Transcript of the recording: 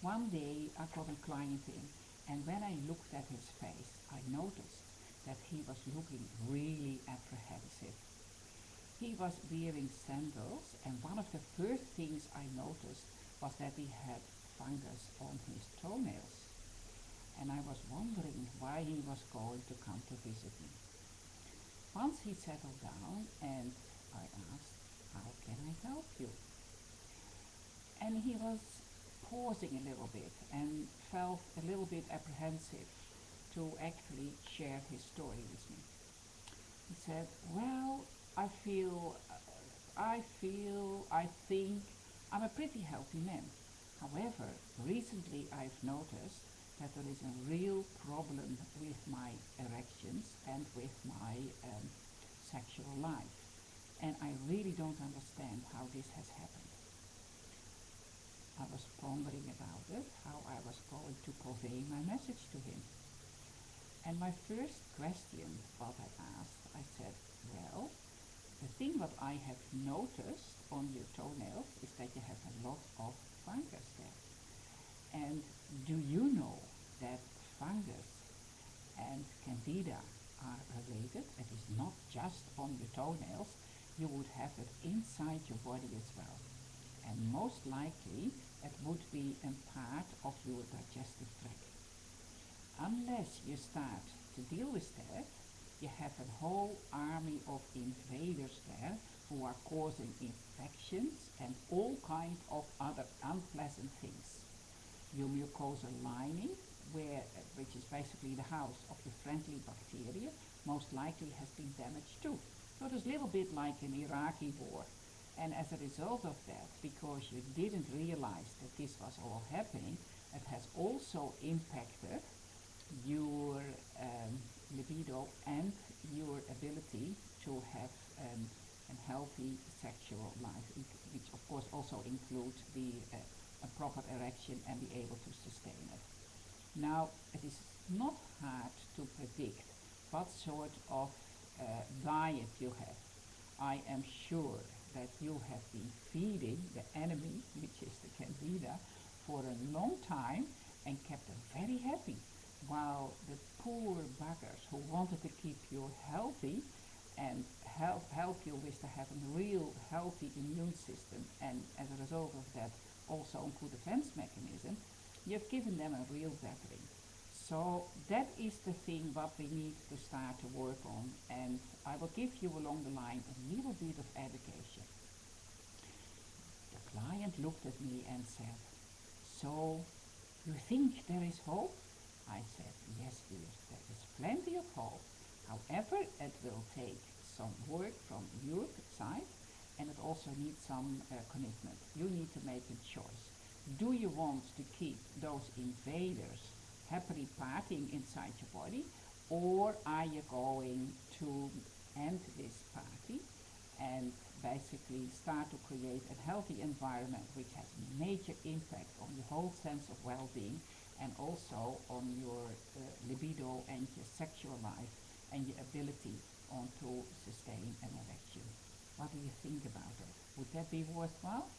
One day I got a client in, and when I looked at his face, I noticed that he was looking really apprehensive. He was wearing sandals, and one of the first things I noticed was that he had fungus on his toenails. And I was wondering why he was going to come to visit me. Once he settled down, and I asked, "How can I help you?" And he was pausing a little bit and felt a little bit apprehensive to actually share his story with me. He said, "Well, I think I'm a pretty healthy man. However, recently I've noticed that there is a real problem with my erections and with my sexual life. And I really don't understand how this has happened." I was pondering about it, how I was going to convey my message to him. And my first question, what I asked, I said, "Well, the thing what I have noticed on your toenails is that you have a lot of fungus there. And do you know that fungus and Candida are related? It is not just on your toenails, you would have it inside your body as well. And most likely it would be a part of your digestive tract. Unless you start to deal with that, you have a whole army of invaders there who are causing infections and all kinds of other unpleasant things. Your mucosal lining, which is basically the house of the friendly bacteria, most likely has been damaged too. So it's a little bit like an Iraqi war. And as a result of that, because you didn't realize that this was all happening, it has also impacted your libido and your ability to have a healthy sexual life, which of course also includes a proper erection and be able to sustain it. Now, it is not hard to predict what sort of diet you have. I am sure that you have been feeding the enemy, which is the Candida, for a long time and kept them very happy, while the poor buggers who wanted to keep you healthy and help you with to have a real healthy immune system, and as a result of that also a good defense mechanism, you've given them a real battering. So that is the thing what we need to start to work on, and I will give you along the line a little bit of education. The client looked at me and said, "So you think there is hope?" I said, "Yes dear, there is plenty of hope. However, it will take some work from your side, and it also needs some commitment. You need to make a choice. Do you want to keep those invaders happily partying inside your body, or are you going to end this party and basically start to create a healthy environment which has major impact on your whole sense of well-being and also on your libido and your sexual life and your ability to sustain an erection? What do you think about it? Would that be worthwhile?"